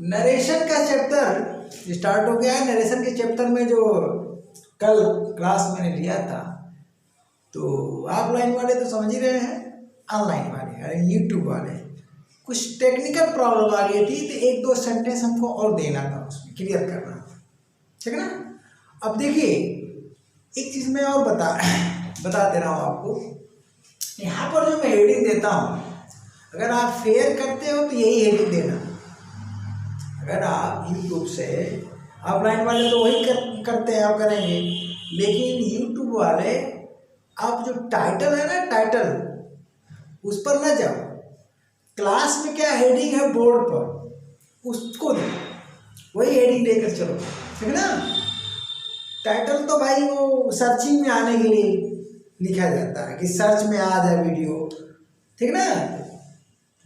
Narration का chapter start हो गया है। नरेशन के चैप्टर में जो कल क्लास मैंने लिया था, तो ऑफलाइन वाले तो समझ ही रहे हैं, ऑनलाइन वाले अरे यूट्यूब वाले कुछ टेक्निकल प्रॉब्लम आ गई थी, तो एक दो सेंटेंस हमको और देना था, उसमें क्लियर करना था, ठीक है ना। अब देखिए एक चीज़ मैं और बता दे रहा हूँ आपको। यहाँ पर जो मैं हेडिंग देता हूँ, अगर आप फेयर करते हो तो यही हेडिंग देना। अगर आप यूट्यूब से, ऑफलाइन वाले तो वही करते हैं और करेंगे, लेकिन यूट्यूब वाले आप जो टाइटल है ना, टाइटल उस पर ना जाओ, क्लास में क्या हेडिंग है बोर्ड पर उसको दो, वही हेडिंग लेकर चलो, ठीक है ना। टाइटल तो भाई वो सर्चिंग में आने के लिए लिखा जाता है कि सर्च में आ जाए वीडियो, ठीक है ना।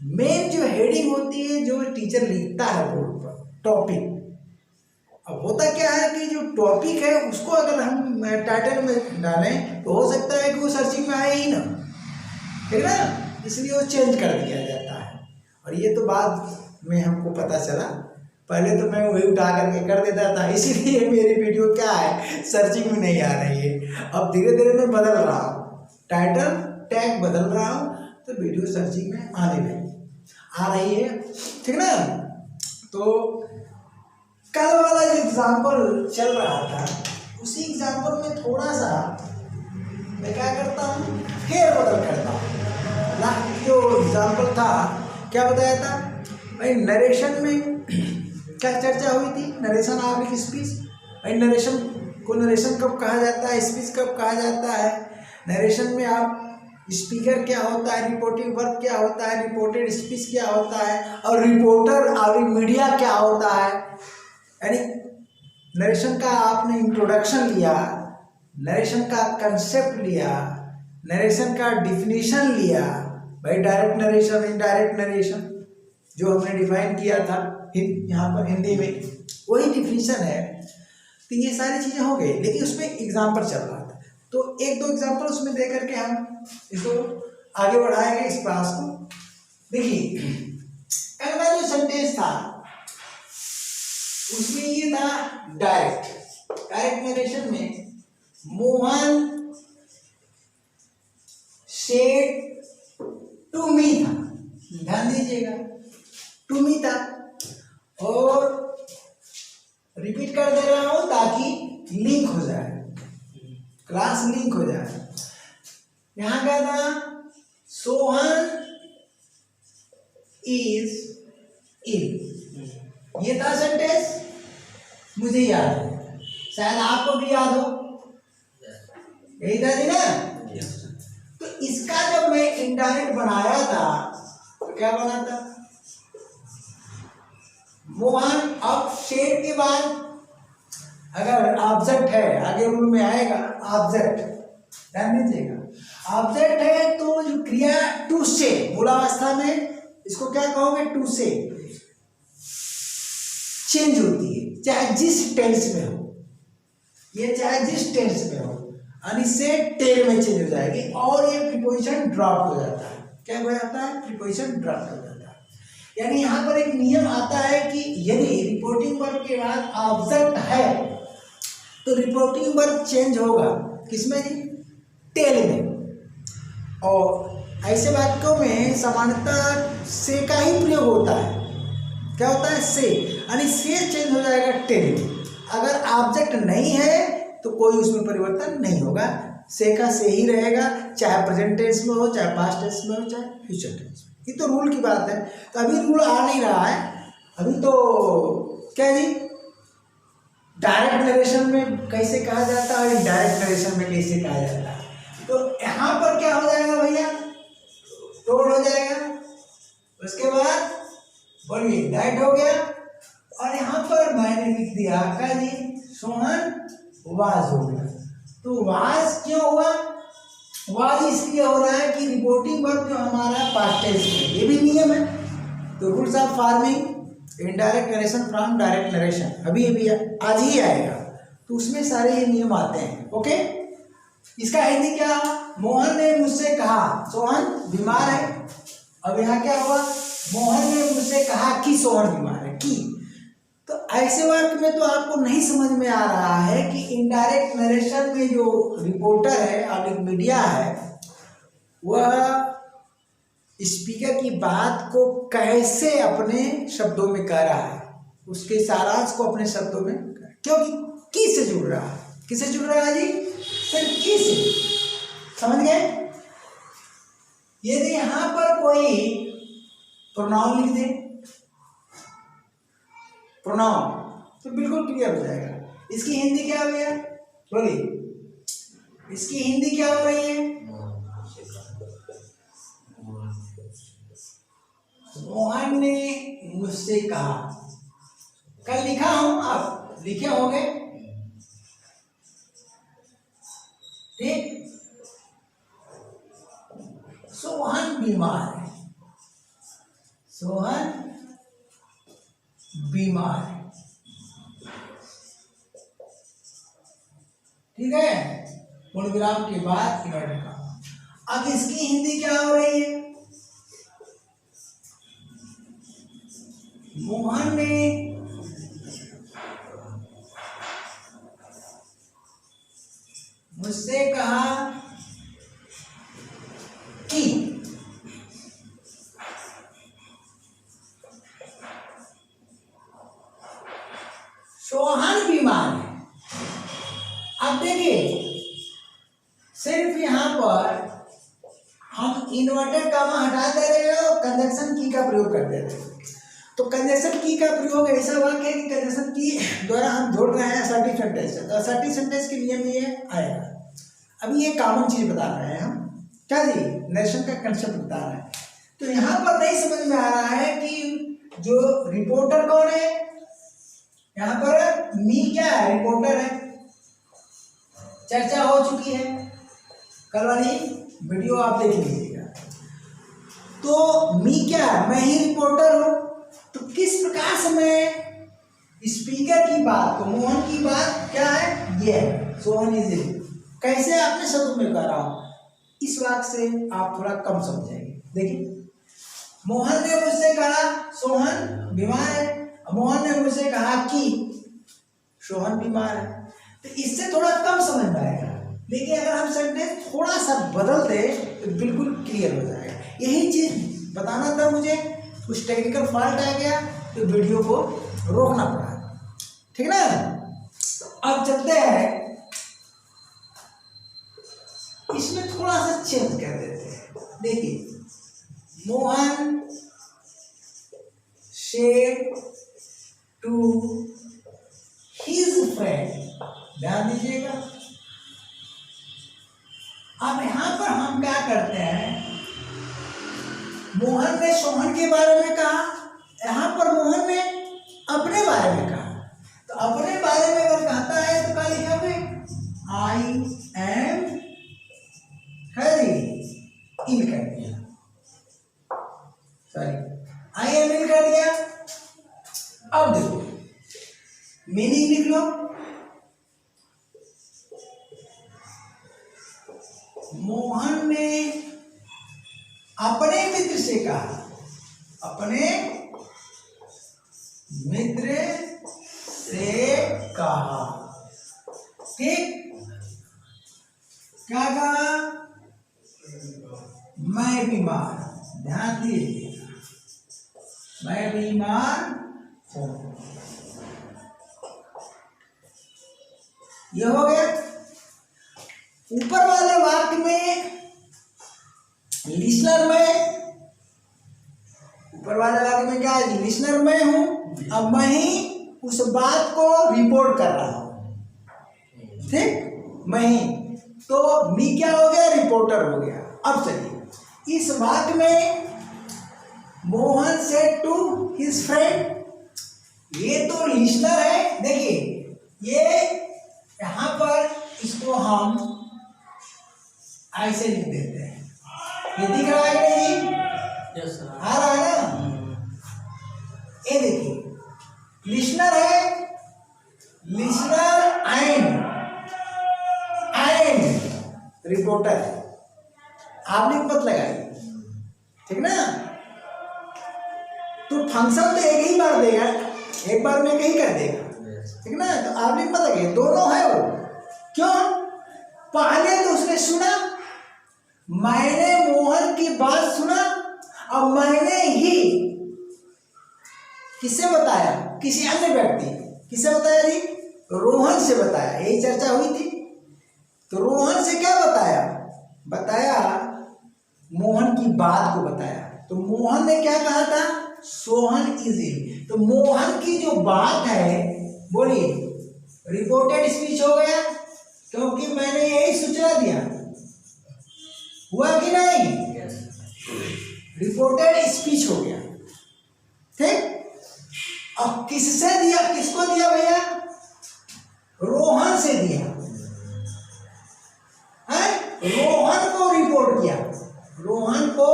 मेन जो हेडिंग होती है जो टीचर लिखता है बोर्ड पर, टॉपिक। अब होता क्या है कि जो टॉपिक है उसको अगर हम टाइटल में डालें तो हो सकता है कि वो सर्चिंग में आए ही ना, ठीक है ना, इसलिए वो चेंज कर दिया जाता है। और ये तो बाद में हमको पता चला, पहले तो मैं वही उठा करके कर देता था, इसीलिए मेरी वीडियो क्या है सर्चिंग में नहीं आ रही है। अब धीरे धीरे मैं बदल रहा हूँ, टाइटल टैग बदल रहा हूँ, तो वीडियो सर्चिंग में आ रही है, ठीक ना। तो कल वाला जो एग्जाम्पल चल रहा था, उसी एग्जाम्पल में थोड़ा सा मैं क्या करता हूँ, फेर बदल करता हूँ। जो एग्जाम्पल था क्या बताया था भाई, नरेशन में क्या चर्चा हुई थी, नरेशन ऑफ एक स्पीच। भाई नरेशन को नरेशन कब कहा जाता है, स्पीच कब कहा जाता है। नरेशन में आप स्पीकर क्या होता है, रिपोर्टिंग वर्ब क्या होता है, रिपोर्टेड स्पीच क्या होता है, और रिपोर्टर और मीडिया क्या होता है। यानी नरेशन का आपने इंट्रोडक्शन लिया, नरेशन का कंसेप्ट लिया, नरेशन का डिफिनीशन लिया। भाई डायरेक्ट नरेशन, इनडायरेक्ट नरेशन जो हमने डिफाइन किया था यहाँ पर हिंदी में, वही डिफिनीशन है। तो ये सारी चीज़ें हो गई, लेकिन उसमें एग्जाम्पल चल रहा था, तो एक दो एग्जाम्पल उसमें दे करके हम इसको आगे बढ़ाएंगे इस क्लास को। देखिए अगला जो सेंटेंस था उसमें ये था डायरेक्ट नरेशन में, मोहन सेड टू मी था, ध्यान दीजिएगा, टू मी था। और रिपीट कर दे रहा हूं ताकि लिंक हो जाए, क्लास लिंक हो जाए। यहां क्या था, सोहन इज इल, ये था सेंटेंस, मुझे याद है, शायद आपको भी याद हो, यही था जी ना। तो इसका जब मैं इनडायरेक्ट बनाया था तो क्या बना था, मोहन। अब शेड के बाद अगर ऑब्जेक्ट है, आगे रूल में आएगा ऑब्जेक्ट, ध्यान दीजिएगा। ऑब्जेक्ट है तो जो क्रिया टू से, मूलावस्था में इसको क्या कहोगे, टू से चेंज होती है, चाहे जिस टेंस में हो, ये चाहे जिस टेंस में हो, यानी से टेल में चेंज हो जाएगी, और ये प्रीपोजिशन ड्रॉप हो जाता है। क्या हो जाता है, प्रीपोजिशन ड्रॉप हो जाता है। यानी यहाँ पर एक नियम आता है कि यदि रिपोर्टिंग वर्ब के बाद ऑब्जेक्ट है तो रिपोर्टिंग वर्ब चेंज होगा, किसमें जी, टेल में। और ऐसे वाक्यों में सामान्यतः से का ही प्रयोग होता है। क्या होता है, से, यानी से चेंज हो जाएगा टेल में। अगर ऑब्जेक्ट नहीं है तो कोई उसमें परिवर्तन नहीं होगा, से का से ही रहेगा, चाहे प्रेजेंट टेंस में हो, चाहे पास्ट टेंस में हो, चाहे फ्यूचर टेंस में। ये तो रूल की बात है। तो अभी रूल आ नहीं रहा है, अभी तो क्या जी, डायरेक्ट नरेशन में कैसे कहा जाता है, इनडायरेक्ट नरेशन में कैसे कहा जाता है। तो यहाँ पर क्या हो जाएगा भैया, टोल हो जाएगा, उसके बाद बोलिए डाइट हो गया, और यहाँ पर मैंने लिख दिया क्या जी, सोहन वाज हो गया। तो वाज क्यों हुआ, वाज इसलिए हो रहा है कि रिपोर्टिंग वर्ब जो हमारा पास्ट टेंस में, ये भी नियम है। तो rules of forming indirect narration from direct narration अभी आज ही आएगा, तो उसमें सारे ये नियम आते हैं। ओके, इसका हिंदी क्या, मोहन ने मुझसे कहा, सोहन बीमार है। अब यहाँ क्या हुआ, मोहन ने मुझसे कहा कि सोहन बीमार है, कि तो ऐसे वाक्य में तो आपको नहीं समझ में आ रहा है कि इनडायरेक्ट नरेशन में जो रिपोर्टर है और मीडिया है वह स्पीकर की बात को कैसे अपने शब्दों में कह रहा है, उसके सारांश को अपने शब्दों में, क्योंकि की से जुड़ रहा है। किससे जुड़ रहा है जी? सिर्फ की से। समझ गए? यदि यहां पर कोई प्रोनाउन लिख दे, प्रोनाउन, तो बिल्कुल क्लियर हो जाएगा। इसकी हिंदी क्या हो गया? बोलिए, इसकी हिंदी क्या हो रही है? मोहन ने मुझसे कहा। कल लिखा हूं, आप लिखे होंगे, ठीक। सोहन बीमार है, सोहन बीमार है, ठीक है। पूर्णविराम के बाद इन्वर्टेड कॉमा। अब इसकी हिंदी क्या हो रही है? मोहन ने मुझसे कहा कि सोहन बीमार है। अब देखिए, सिर्फ यहां पर हम इन्वर्टेड कॉमा हटा दे रहे हैं और कंजंक्शन की का प्रयोग कर दे रहे हैं। तो कंजंक्शन की का प्रयोग ऐसा वाक्य है कि कंजंक्शन की द्वारा हम जोड़ रहे हैं असर्टिव सेंटेंस। तो असर्टिव सेंटेंस के नियम ये आएगा। अभी ये कॉमन चीज बता रहे हैं हम, क्या जी? नरेशन का कंसेप्ट बता रहे हैं। तो यहाँ पर नहीं समझ में आ रहा है कि जो रिपोर्टर कौन है। यहाँ पर मी क्या है? रिपोर्टर है। चर्चा हो चुकी है, कल वाली वीडियो आप देख लीजिएगा। तो मी क्या है? मैं ही रिपोर्टर हूं। तो किस प्रकार से मैं स्पीकर की बात को, मोहन की बात क्या है, ये है सोहन इज, कैसे आपने शब्द में कह रहा हूं, इस वाक्य से आप थोड़ा कम समझेंगे। देखिए, मोहन ने मुझसे कहा सोहन बीमार है, मोहन ने मुझसे कहा कि सोहन बीमार है। तो इससे थोड़ा कम समझ में आएगा, लेकिन अगर हम सेंटेंस थोड़ा सा बदल दे तो बिल्कुल क्लियर हो जाएगा। यही चीज बताना था मुझे, कुछ टेक्निकल फॉल्ट आ गया तो वीडियो को रोकना पड़ा, ठीक ना। अब चलते हैं, इसमें थोड़ा सा चेंज कर देते हैं। देखिए, Mohan said to his friend, ध्यान दीजिएगा। अब यहां पर हम क्या करते हैं, मोहन ने सोहन के बारे में कहा, यहां पर मोहन ने अपने बारे में कहा। तो अपने बारे में अगर कहता है तो क्या लिखा हुआ? आई एम इल कर दिया, सॉरी, आई एम इल कर दिया। अब देखो, मीनिंग लिख लो। मोहन ने अपने मित्र से कहा, अपने मित्र से कहा, ठीक। क्या कहा? मैं बीमार, ध्यान दीजिएगा, मैं बीमार हूं। यह हो गया। ऊपर वाले वाक्य में लिसनर में, ऊपर वाले वाक्य में क्या है? लिसनर मैं हूं। अब मैं ही उस बात को रिपोर्ट कर रहा हूं, ठीक, मैं ही। तो मी क्या हो गया? रिपोर्टर हो गया। अब चलिए, इस वाक्य में Mohan said to his friend, ये तो लिसनर है। देखिए, ये यहां पर इसको हम ऐसे लिख देते हैं। ये दिख रहा है नहीं? आ रहा है ना? ये देखिए, लिसनर है, लिसनर एंड रिपोर्टर। आपने मत लगाई, ठीक ना। तो फंक्शन तो एक ही बार देगा, एक बार में कहीं कर देगा, ठीक ना। तो आपने पता क्या दोनों है वो, क्यों? पहले तो उसने सुना, मैंने मोहन की बात सुना और मैंने ही किससे बताया? किसी अन्य व्यक्ति, किससे बताया जी? रोहन से बताया, यही चर्चा हुई थी। तो रोहन से क्या बताया? बताया मोहन की बात को बताया। तो मोहन ने क्या कहा था? Sohan is ill. तो मोहन की जो बात है, बोलिए, रिपोर्टेड स्पीच हो गया, क्योंकि मैंने यही सूचना दिया, हुआ कि नहीं? रिपोर्टेड स्पीच हो गया, ठीक। अब किससे दिया? किसको दिया भैया? रोहन से दिया है। रोहन को रिपोर्ट किया, रोहन को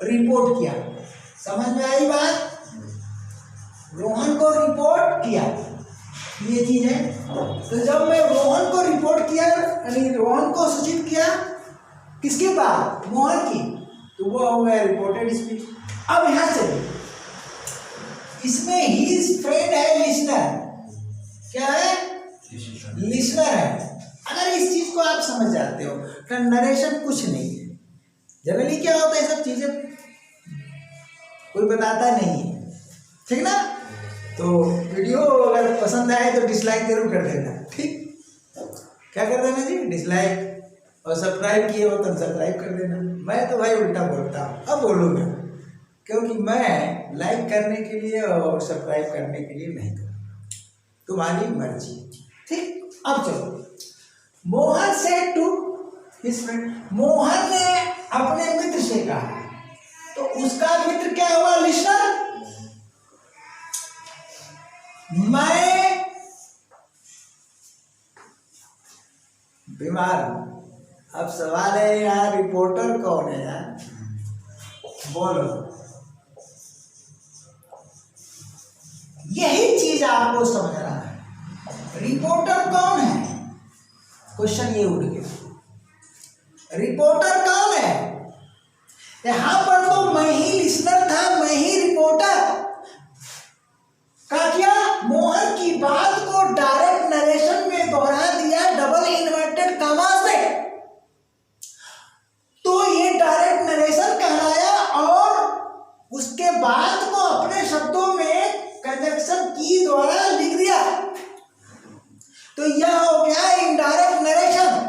रिपोर्ट किया, समझ में आई बात? रोहन को रिपोर्ट किया, ये चीज है। तो जब मैं रोहन को रिपोर्ट किया, यानी रोहन को सूचित किया, किसकी बात? मोहन की, तो वो हो गया रिपोर्टेड स्पीच। अब यहां चलिए, इसमें हिज फ्रेंड है लिसनर, क्या है? लिसनर है। अगर इस चीज को आप समझ जाते हो तो नरेशन कुछ नहीं है। जनरली क्या होता है, सब चीजें कोई बताता नहीं है, ठीक ना। तो वीडियो अगर पसंद आए तो डिसलाइक जरूर कर देना, ठीक। क्या कर देना जी? डिसलाइक। और सब्सक्राइब किए हो तो सब्सक्राइब कर देना। मैं तो भाई उल्टा बोलता हूँ, अब बोलूँगा, क्योंकि मैं लाइक करने के लिए और सब्सक्राइब करने के लिए नहीं करता, तुम्हारी मर्जी, ठीक। अब चलो, मोहन से टू हिज फ्रेंड, मोहन ने अपने मित्र से कहा, तो उसका मित्र क्या हुआ? लिसनर। मैं बीमार हूं। अब सवाल है यार, रिपोर्टर कौन है यार? बोलो। यही चीज आपको समझना है, रिपोर्टर कौन है? क्वेश्चन ये उठ गया, रिपोर्टर कौन है? यहां पर तो मैं ही लिसनर था, मैं ही रिपोर्टर का क्या? मोहन की बात को डायरेक्ट नरेशन में दोहरा दिया डबल इन्वर्टेड कॉमा से, तो ये डायरेक्ट नरेशन कहलाया। और उसके बाद को अपने शब्दों में कंजक्शन की द्वारा लिख दिया, तो यह हो गया इनडायरेक्ट नरेशन।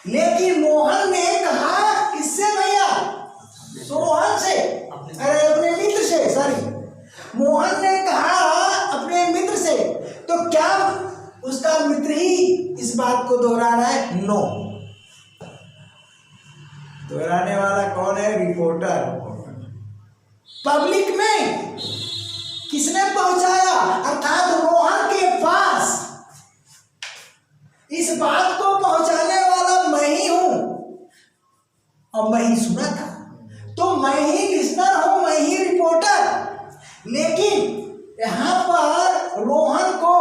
लेकिन मोहन ने कहा किससे भैया? सोहन से, अरे अपने मित्र से, सॉरी, मोहन ने कहा अपने मित्र से। तो क्या उसका मित्र ही इस बात को दोहरा रहा है? नो, दोहराने वाला कौन है? रिपोर्टर। पब्लिक में किसने पहुंचाया? अर्थात रोहन के पास इस बात को पहुंचाने वाला मैं ही हूं, और मैं ही सुना था, तो मैं ही लिसनर हूं, मैं ही रिपोर्टर। लेकिन यहां पर रोहन को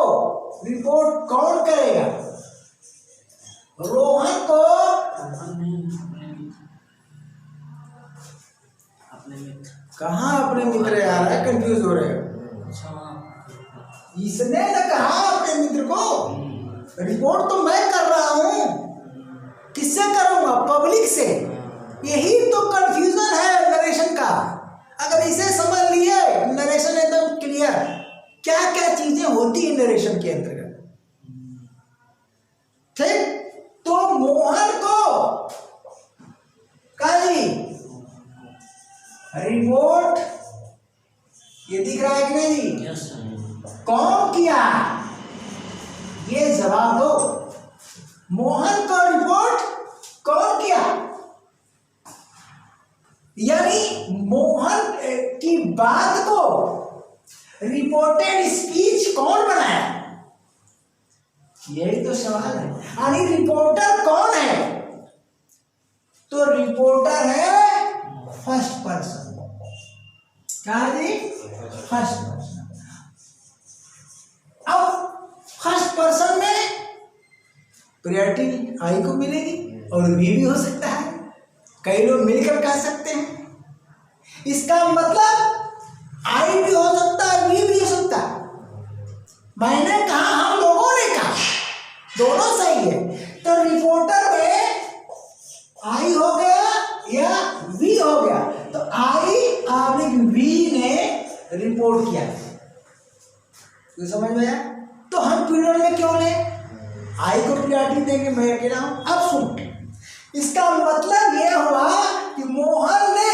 रिपोर्ट कौन करेगा? रोहन को अपने मित्र। कहां अपने मित्र यार? कंफ्यूज हो रहे हो। इसने न कहा अपने मित्र को, रिपोर्ट तो मैं कर रहा हूं, किससे करूंगा? पब्लिक से। यही तो कंफ्यूजन है नरेशन का। अगर इसे समझ लिए, नरेशन एकदम क्लियर, क्या क्या चीजें होती है नरेशन के अंतर्गत, ठीक। तो मोहन को कल रिपोर्ट, ये दिख रहा है कि नहीं जी? कौन किया? ये जवाब दो। मोहन को रिपोर्ट कौन किया? यानी मोहन की बात को रिपोर्टेड स्पीच कौन बनाया? यही तो सवाल है। यानी रिपोर्टर कौन है? तो रिपोर्टर है फर्स्ट पर्सन। क्या जी? First person. अब फर्स्ट पर्सन में प्रायोरिटी आई को मिलेगी, और भी हो सकता है, कई लोग मिलकर कह सकते हैं। इसका मतलब आई भी हो सकता है, भी हो सकता है। मैंने कहा, हम लोगों ने कहा, दोनों सही है। तो रिपोर्टर में आई हो गया या वी हो गया, तो आई और वी ने रिपोर्ट किया, तो समझ में आया। तो हम प्लूरल में क्यों ले, आई को प्रायोरिटी देंगे, मैं कह रहा हूं। अब सुन, इसका मतलब यह हुआ कि मोहन ने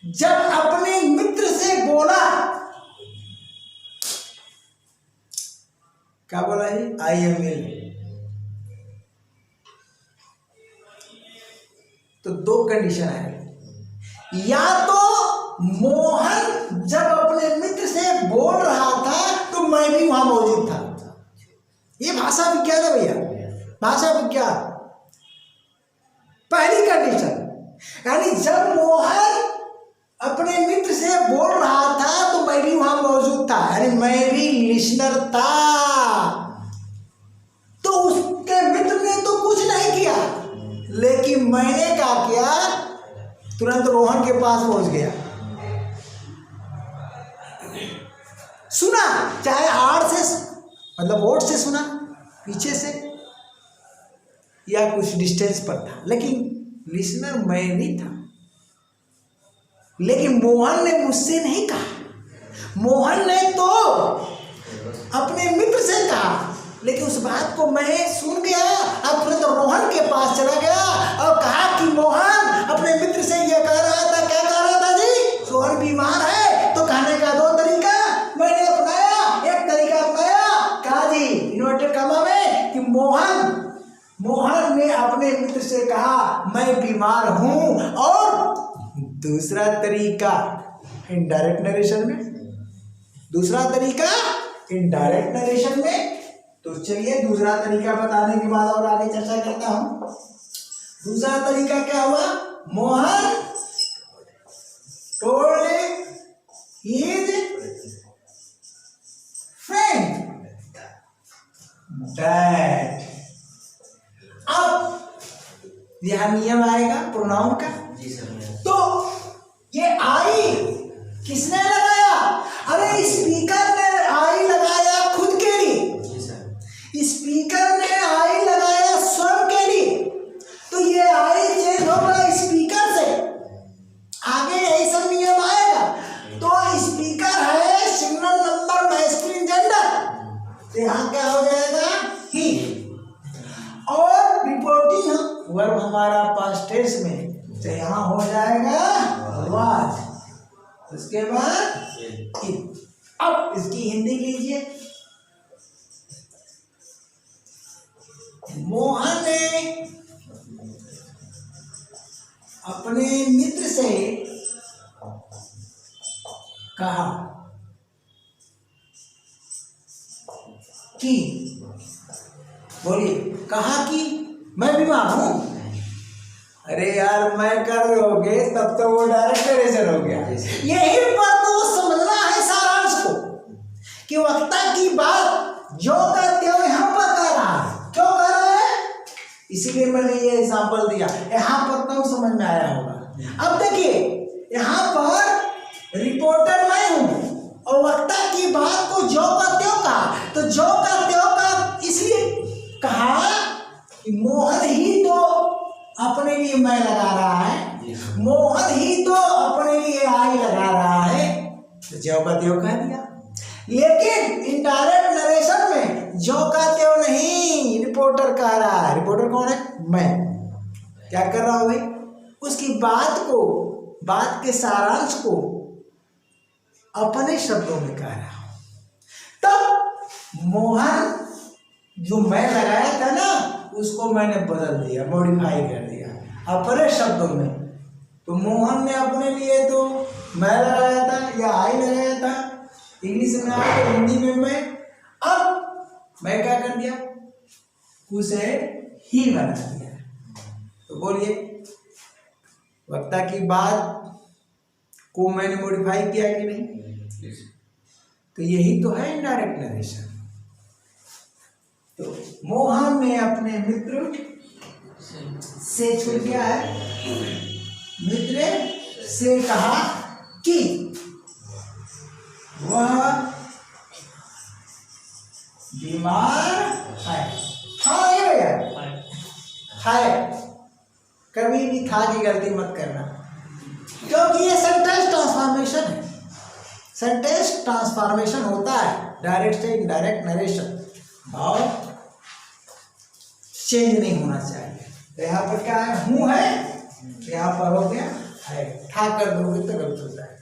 जब अपने मित्र से बोला, क्या बोला जी, आई एम इल, तो दो कंडीशन है। या तो मोहन जब अपने मित्र से बोल रहा था तो मैं भी वहां मौजूद था, ये भाषा विज्ञान है भैया, भाषा विज्ञान। पहली कंडीशन, यानी जब मोहन अपने मित्र से बोल रहा था तो मैं भी वहां मौजूद था, यानी मैं भी लिसनर था। तो उसके मित्र ने तो कुछ नहीं किया, लेकिन मैंने क्या किया, तुरंत रोहन के पास पहुंच गया, सुना, चाहे आड़ से मतलब ओट से सुना, पीछे से या कुछ डिस्टेंस पर था, लेकिन लिसनर मैं नहीं था। लेकिन मोहन ने मुझसे नहीं कहा, मोहन ने तो अपने मित्र से कहा, लेकिन उस बात को मैं सुन गया। अब तुरंत रोहन के पास चला गया और कहा कि मोहन अपने मित्र से यह कह रहा था, क्या कह रहा था जी, सोहन बीमार है। तो कहने का दो तरीका मैंने अपनाया, एक तरीका अपनाया, कहा जी इन्वर्टेड कॉमा में कि मोहन ने अपने मित्र से कहा मैं बीमार हूं, और दूसरा तरीका इनडायरेक्ट नरेशन में, दूसरा तरीका इनडायरेक्ट नरेशन में। तो चलिए दूसरा तरीका बताने के बाद और आगे चर्चा करता हूं। दूसरा तरीका क्या हुआ, Mohan told his friend that. अब यह नियम आएगा प्रोनाउन का, तो ये आई किसने लगाया, अरे स्पीकर ने आई लगाया खुद के लिए, स्पीकर ने आई लगाया स्वयं के लिए, तो ये आई चेंज होगा स्पीकर से, आगे यही सब नियम आएगा। तो स्पीकर है सिंगल नंबर मैस्कुलिन जेंडर, तो यहाँ क्या हो जाएगा, ही। और रिपोर्टिंग वर्ब हमारा पास्ट टेंस में, तो यहाँ हो जाएगा वाज, उसके बाद इट। अब इसकी हिंदी लीजिए, मोहन ने अपने मित्र से कहा कि, बोलिए, कहा कि मैं बीमार हूं। अरे यार मैं कर रहोगे तब तो वो डायरेक्ट नरेशन हो गया। यही पर तो समझना है सारांश को, कि वक्ता की बात जो कहते हो यहाँ पर कह रहा है, क्यों कह रहा है, इसीलिए मैंने ये एग्जाम्पल दिया, यहाँ पर तो समझ में आया होगा। अब देखिए यहाँ पर रिपोर्टर मैं हूं और वक्ता की बात को जो कहते हो कहा, तो जो कहते हो कहा इसलिए कहा कि मोहन ही तो अपने लिए मैं लगा रहा है, मोहन ही तो अपने लिए आई लगा रहा है, तो जो कहते हो कह दिया। लेकिन इनडायरेक्ट नरेशन में जो कहते हो नहीं, रिपोर्टर कह रहा है। रिपोर्टर कौन है, मैं। क्या कर रहा हूं भाई, उसकी बात को, बात के सारांश को अपने शब्दों में कह रहा हूं। तब मोहन जो मैं लगाया था ना, उसको मैंने बदल दिया, मॉडिफाई कर दिया अपने शब्दों में। तो मोहन ने अपने लिए तो मैं लगाया था या आई लगाया था, इंग्लिश में आया तो हिंदी में मैं। अब मैं क्या कर दिया, उसे ही बना दिया। तो बोलिए, वक्ता की बात को मैंने मॉडिफाई किया कि नहीं, तो यही तो है इनडायरेक्ट नरेशन। तो मोहन ने अपने मित्र से छूट गया है, मित्र से कहा कि वह बीमार है। हाँ है भैया, है। कभी भी था की गलती मत करना, क्योंकि ये सेंटेंस ट्रांसफॉर्मेशन है। सेंटेंस ट्रांसफॉर्मेशन होता है डायरेक्ट से इनडायरेक्ट नरेशन, और चेंज नहीं होना चाहिए। तो यहाँ पर क्या है, हूँ है, यहाँ पर हो गया है, ठा कर दोगे तो गलत हो जाएगा।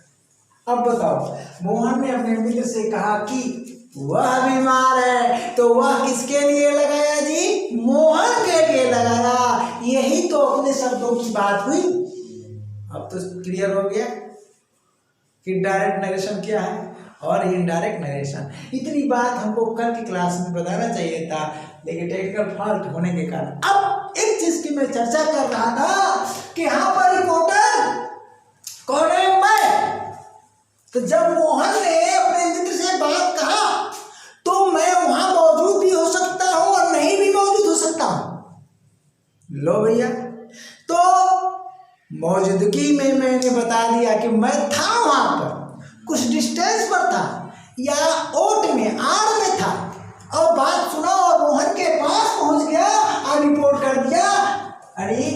अब बताओ, मोहन ने अपने मित्र से कहा कि वह बीमार है, तो वह किसके लिए लगाया जी, मोहन के लिए लगाया। यही तो अपने शब्दों की बात हुई। अब तो क्लियर हो गया कि डायरेक्ट नरेशन क्या है और इनडायरेक्ट नरेशन। इतनी बात हमको कल की क्लास में बताना चाहिए था, लेकिन टेक्निकल फॉल्ट होने के कारण। अब एक चीज की मैं चर्चा कर रहा था कि यहाँ पर रिपोर्टर कौन है, मैं। तो जब मोहन ने अपने मित्र से बात कहा तो मैं वहां मौजूद भी हो सकता हूं और नहीं भी मौजूद हो सकता हूं। लो भैया, तो मौजूदगी में मैंने बता दिया कि मैं था वहां पर, कुछ डिस्टेंस पर था, या ओट में आड़ में था, और बात सुना और मोहन के पास पहुंच गया और रिपोर्ट कर दिया। अरे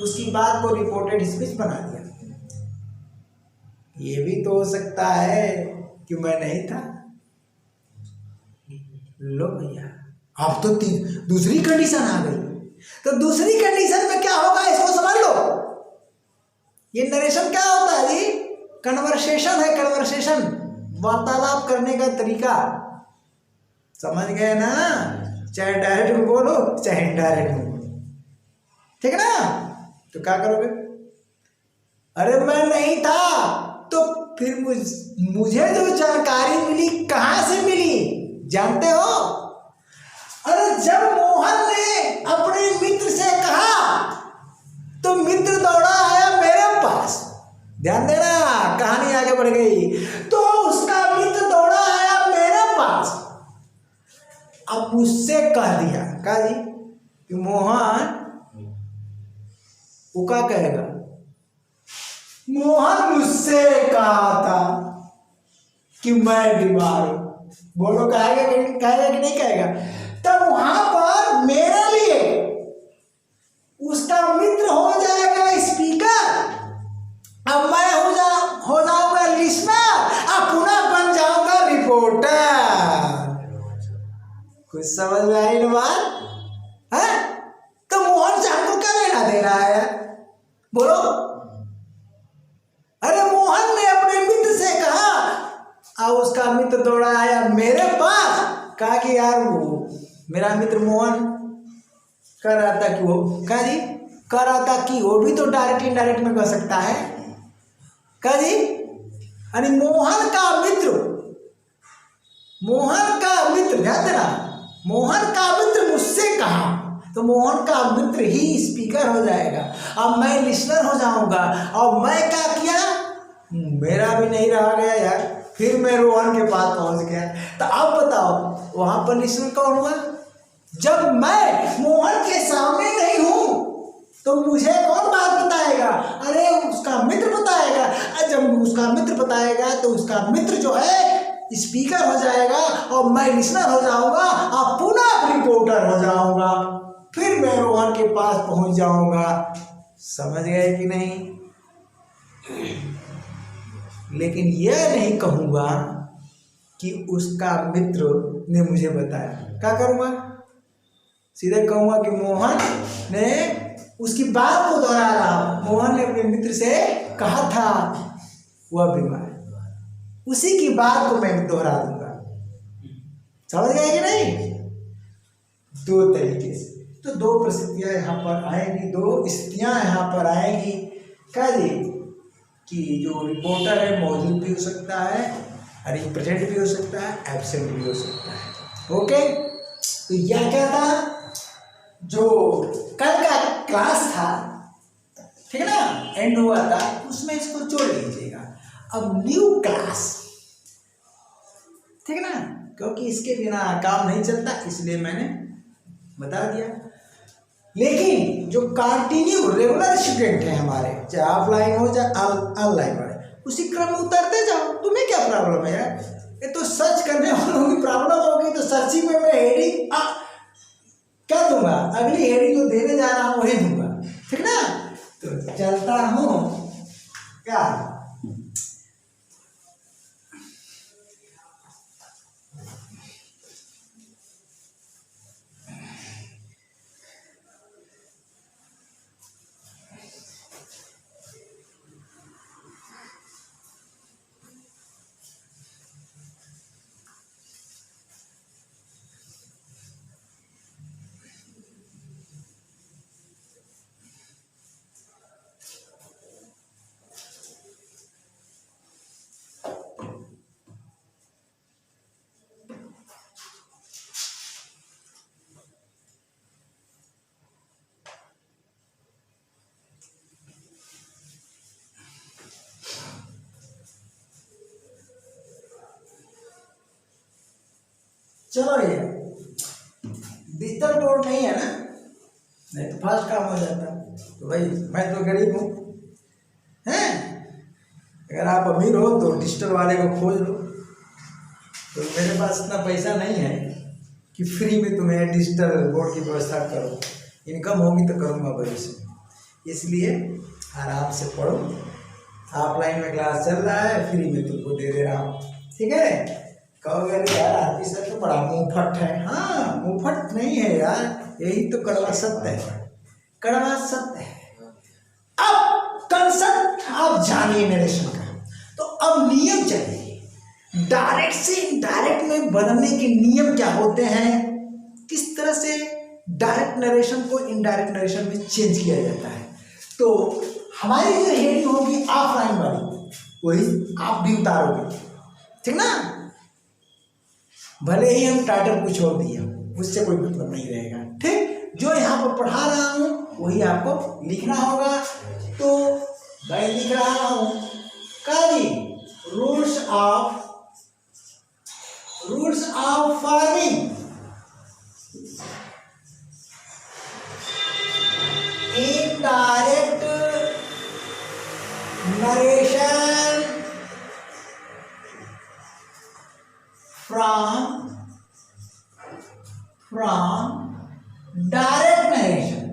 उसकी बात को रिपोर्टेड स्पीच बना दिया। ये भी तो हो सकता है कि मैं नहीं था। लो भैया, अब तो दूसरी कंडीशन आ गई। तो दूसरी कंडीशन में क्या होगा इसको समझ लो। ये नरेशन क्या होता है जी, कन्वर्सेशन है, कन्वर्सेशन, वार्तालाप करने का तरीका। समझ गए ना, चाहे डायरेक्ट में बोलो चाहे इनडायरेक्ट में बोलो, ठीक है ना। तो क्या करोगे, अरे मैं नहीं था, तो फिर मुझे जो जानकारी मिली कहां से मिली जानते हो। अरे जब मोहन ने अपने मित्र से कहा तो मित्र दौड़ा आया मेरे पास। ध्यान देना, कहानी आगे बढ़ गई। तो उसका मित्र दौड़ा आया मेरे पास, अब मुझसे कह दिया, कहा जी कि मोहन, वो क्या कहेगा, मोहन मुझसे कहा था कि मैं बीमार हूं। बोलो कहेगा कि नहीं कहेगा। तब वहां पर मेरे लिए उसका मित्र हो जाएगा स्पीकर, अब मैं हो जाऊंगा लिसनर, अब पुनः बन जाऊंगा रिपोर्टर। कुछ समझ में आई ना बात है। तो मोहन से हमको क्या लेना दे रहा है, बोलो। अरे मोहन ने अपने मित्र से कहा और उसका मित्र दौड़ा आया मेरे पास, कहा कि यार वो मेरा मित्र मोहन कह रहा था कि वो, कहा जी कह रहा था कि वो भी तो डायरेक्ट इनडायरेक्ट में कह सकता है। कहा जी, अरे मोहन का मित्र ध्यान देना, मोहन का मित्र मुझसे कहा, तो मोहन का मित्र ही स्पीकर हो जाएगा, अब मैं लिसनर हो जाऊंगा। और मैं क्या किया, मेरा भी नहीं रहा गया यार, फिर मैं रोहन के पास पहुंच गया। तो अब बताओ वहां पर लिसनर कौन हुआ, जब मैं मोहन के सामने नहीं हूं तो मुझे कौन बात बताएगा, अरे उसका मित्र बताएगा। जब उसका मित्र बताएगा तो उसका मित्र जो है स्पीकर हो जाएगा और मैं लिसनर हो जाऊंगा और पुनः रिपोर्टर हो जाऊंगा, फिर मैं रोहन के पास पहुंच जाऊंगा। समझ गए कि नहीं। लेकिन यह नहीं कहूंगा कि उसका मित्र ने मुझे बताया। क्या करूंगा, सीधे कहूंगा कि मोहन ने, उसकी बात को दोहरा रहा, मोहन ने अपने मित्र से कहा था वह बीमार है, उसी की बात को मैं दोहरा दूंगा। समझ गए कि नहीं। दो तरीके से, तो दो परिस्थितियां यहाँ पर आएंगी, दो स्थितियां यहाँ पर आएंगी। क्या जी, कि जो रिपोर्टर है मौजूद भी हो सकता है, प्रेजेंट भी हो सकता है, एब्सेंट भी हो सकता है। ओके, तो यह क्या था, जो कल का क्लास था, ठीक है ना, एंड हुआ था, उसमें इसको जोड़ लीजिएगा। अब न्यू क्लास, ठीक है ना, क्योंकि इसके बिना काम नहीं चलता, इसलिए मैंने बता दिया। लेकिन जो कंटिन्यू रेगुलर स्टूडेंट हैं हमारे, चाहे ऑफलाइन हो चाहे ऑनलाइन हो, उसी क्रम में उतरते जाओ। तुम्हें क्या प्रॉब्लम है यार, ये तो सर्च करने वालों की प्रॉब्लम होगी, तो सर्चिंग में मैं हेडिंग दूंगा, अगली हेडिंग जो देने जा रहा हूँ वही दूंगा, ठीक ना। तो चलता हूँ क्या, चलो ये डिजिटल बोर्ड नहीं है ना, नहीं तो फास्ट काम हो जाता। तो भाई मैं तो गरीब हूँ, हैं, अगर आप अमीर हो तो डिजिटल वाले को खोज लो। तो मेरे पास इतना पैसा नहीं है कि फ्री में तुम्हें डिजिटल बोर्ड की व्यवस्था करो, इनकम होगी तो करूँगा भविष्य में, इसलिए आराम से पढ़ो। ऑफलाइन में क्लास चल रहा है, फ्री में तुमको दे दे रहा हूँ, ठीक है। कहोगे अरे यार आरती सर तो बड़ा मुंहफट है, हाँ मुंहफट नहीं है यार, यही तो कड़वा सत्य है, कड़वा सत्य है। अब कंसेप्ट आप जानिए नरेशन का, तो अब नियम चाहिए, डायरेक्ट से इनडायरेक्ट में बदलने के नियम क्या होते हैं, किस तरह से डायरेक्ट नरेशन को इनडायरेक्ट नरेशन में चेंज किया जाता है। तो हमारी जो हेडिंग होगी ऑफलाइन वाली, वही आप भी उतारोगे, ठीक ना। भले ही हम टाइटल कुछ और दिए, उससे कोई मतलब नहीं रहेगा, ठीक। जो यहाँ पर पढ़ा रहा हूँ वही आपको लिखना होगा। तो मैं लिख रहा हूँ काली rules of forming indirect narration from direct narration।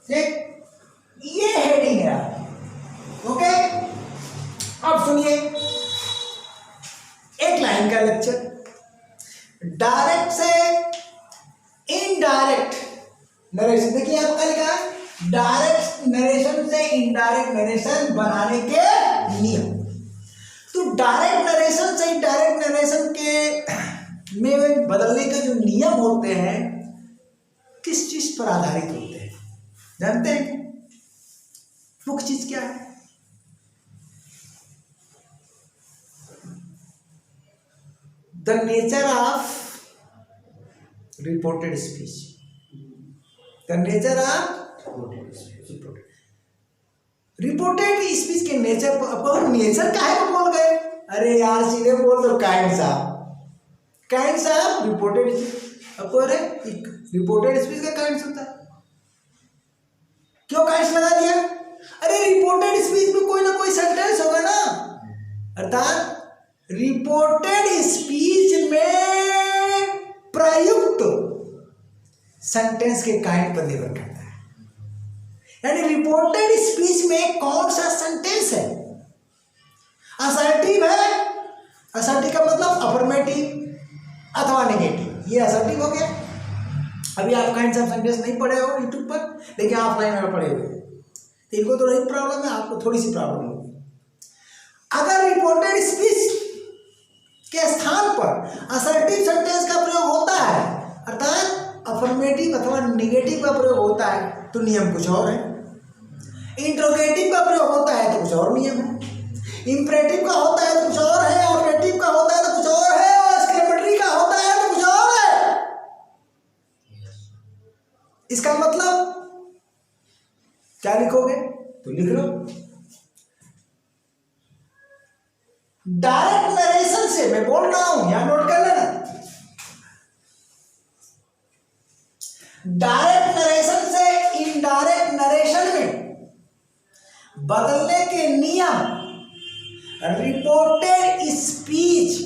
ठीक, ये हेडिंग है, ओके। अब सुनिए एक लाइन का लेक्चर, डायरेक्ट से इनडायरेक्ट नरेशन। देखिए आपका लिखा है डायरेक्ट नरेशन से इनडायरेक्ट नरेशन बनाने के नियम। तो डायरेक्ट नरेशन से इनडायरेक्ट नरेशन के में बदलने के जो नियम होते हैं किस चीज पर आधारित होते हैं जानते हैं? मुख्य चीज क्या है? The nature of reported speech, the nature of reported speech के नेचर पर। नेचर काहे को बोल गए? अरे यार सीधे बोल दो काइंड साहब रिपोर्टेड। अब अरे रिपोर्टेड स्पीच का काइंड होता है, क्यों काइंड लगा दिया? अरे रिपोर्टेड स्पीच में कोई ना कोई सेंटेंस होगा ना, अर्थात रिपोर्टेड स्पीच में प्रयुक्त सेंटेंस के काइंड पर निर्भर करता है। यानी रिपोर्टेड स्पीच में कौन सा सेंटेंस है? असर्टिव है, असर्टिव का मतलब अफर्मेटिव अथवा नेगेटिव, ये असर्टिव हो गया। अभी आप काइंड ऑफ सेंटेंस नहीं पढ़े हो यूट्यूब पर, लेकिन ऑफलाइन में पढ़े हुए, तो इनको तो नहीं प्रॉब्लम है, आपको थोड़ी सी प्रॉब्लम होगी। अगर रिपोर्टेड स्पीच के स्थान पर असर्टिव सेंटेंस का प्रयोग होता है, अर्थात अफर्मेटिव अथवा नेगेटिव का प्रयोग होता है, तो नियम कुछ और है। इंट्रोगेटिव का प्रयोग होता है तो कुछ और नियम है। इंपरेटिव का होता है तो कुछ और है, ऑपरेटिव का होता है तो कुछ और है, और एक्सक्लेमेटरी का होता है तो कुछ और है। इसका मतलब क्या लिखोगे? तो लिख लो डायरेक्ट नरेशन से, मैं बोल रहा हूं यहां नोट कर लेना, डायरेक्ट नरेशन से इनडायरेक्ट नरेशन में बदलने के नियम रिपोर्टेड स्पीच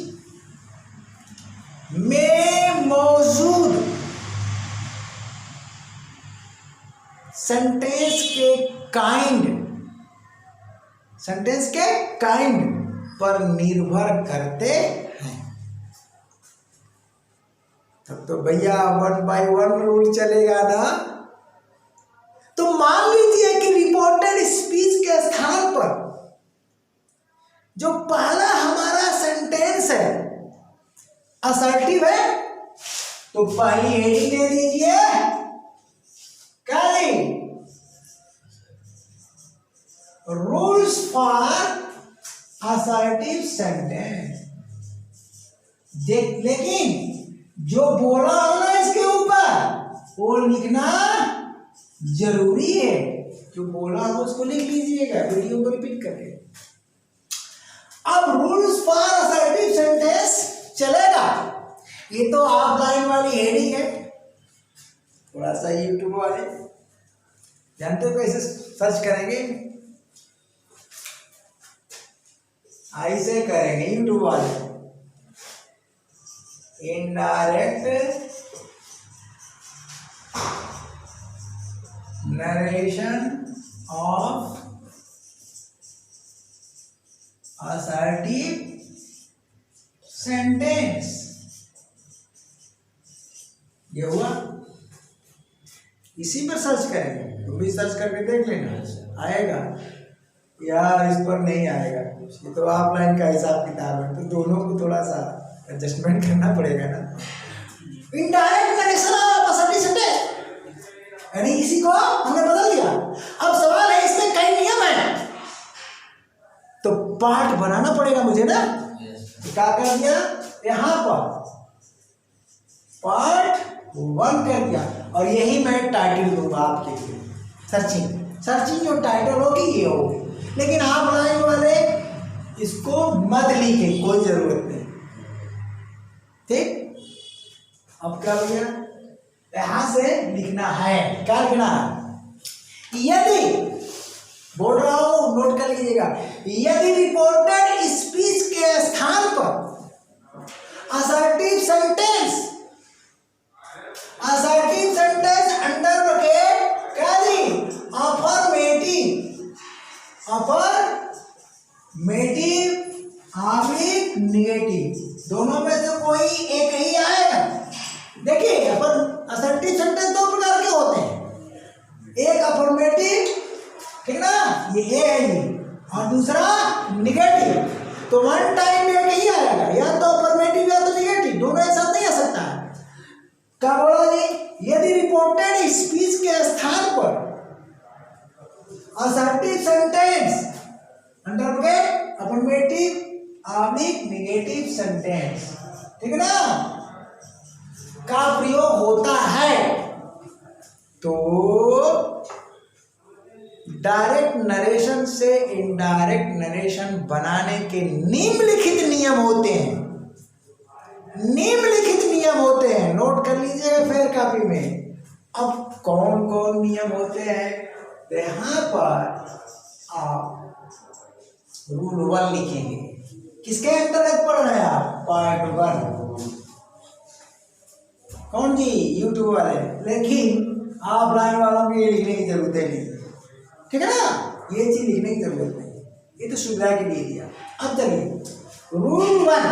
में मौजूद सेंटेंस के काइंड पर निर्भर करते हैं। तब तो भैया 1 by 1 रूल चलेगा ना। तो मान लीजिए कि रिपोर्टेड स्पीच के स्थान पर जो पहला हमारा सेंटेंस है असर्टिव है, तो पहली हेडिंग दे दीजिए क्या जी, रूल्स फॉर असर्टिव सेंटेंस। लेकिन जो बोला हो ना इसके ऊपर वो लिखना जरूरी है। जो बोला हो उसको लिख लीजिएगा वीडियो को रिपीट करके। अब रूल्स फॉर असर्टिव सेंटेंस चलेगा। ये तो ऑफलाइन वाली हेडिंग है। थोड़ा सा यूट्यूब वाले जानते हो कैसे सर्च करेंगे, ऐसे करेंगे यूट्यूब वाले, indirect narration of assertive sentence. ये हुआ, इसी पर सर्च करेंगे। तुम भी सर्च करके देख लेना, आएगा यार। इस पर नहीं आएगा, ये तो ऑफलाइन का हिसाब किताब है, तो दोनों को थोड़ा सा एडजस्टमेंट करना पड़ेगा ना। Indirect narration of assertive sentence, यानी इसी को हमने बदल दिया। अब सवाल है इसमें कई नियम है, तो पार्ट बनाना पड़ेगा मुझे ना। क्या कर दिया यहां पर पार्ट 1 कर दिया, और यही मैं टाइटल दूंगा आपके लिए। सर्चिंग जो टाइटल होगी ये होगी। लेकिन आप लाइन वाले इसको मत लिखे, कोई जरूरत नहीं, ठीक। अब क्या हो गया, यहां से लिखना है, क्या लिखना है, यदि बोल रहा हूं नोट कर लीजिएगा, यदि रिपोर्टेड स्पीच के स्थान पर असर्टिव सेंटेंस अंडर ब्रैकेट क्या जी, अफर्मेटिव आविक निगेटिव, दोनों में से कोई एक ही आएगा। देखिए अपन असर्टिव सेंटेंस 2 प्रकार के होते हैं, एक अफर्मेटिव, ठीक ना, ये ए है ये, और दूसरा निगेटिव। तो वन टाइम में एक ही आएगा, या तो अफर्मेटिव या तो निगेटिव, दोनों एक साथ नहीं आ सकता है। क्या बोला जी, यदि रिपोर्टेड स्पीच के स्थान पर assertive sentence under bracket affirmative आविक निगेटिव सेंटेंस, ठीक ना, का प्रयोग होता है, तो डायरेक्ट नरेशन से इनडायरेक्ट नरेशन बनाने के निम्नलिखित नियम होते हैं। निम्नलिखित नियम होते हैं, नोट कर लीजिएगा फेयर कॉपी में। अब कौन कौन नियम होते हैं, तो यहां पर आप रूल 1 लिखेंगे। किसके अंतर्गत पढ़ रहे हैं आप, पार्ट 1। कौन जी, यूट्यूब वाले। लेकिन ऑफलाइन वालों को ये लिखने की जरूरत नहीं, ठीक है ना, ये चीज लिखने की जरूरत नहीं, ये तो सुविधा के लिए दिया। अब चलिए रूल 1।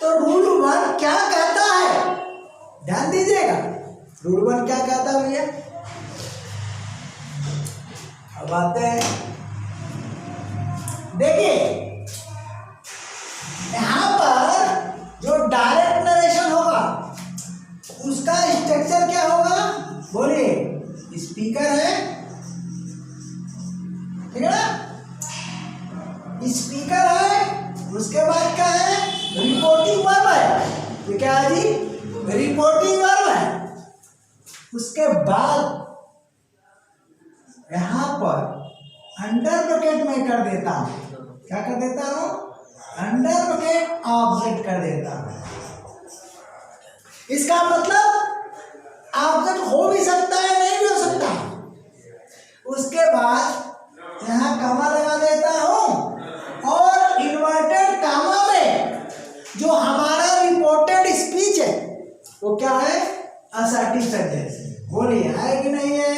तो रूल 1 क्या कहता है, ध्यान दीजिएगा। रूल 1 क्या कहता है भैया, अब आते हैं, देखिए यहां पर जो डायरेक्ट नरेशन होगा उसका स्ट्रक्चर क्या होगा, बोलिए। स्पीकर है, ठीक है ना, स्पीकर है, उसके बाद क्या है, रिपोर्टिंग वर्ब है। ये क्या है जी, रिपोर्टिंग वर्ब है। उसके बाद यहां पर अंडर ब्रैकेट में कर देता हूं, क्या कर देता हूं, अंडर ब्रैकेट ऑब्जेक्ट कर देता हूं। इसका मतलब ऑब्जेक्ट हो भी सकता है, नहीं भी हो सकता। उसके बाद यहां कमा लगा देता हूं, सेंटेंस बोलिए, है कि नहीं है?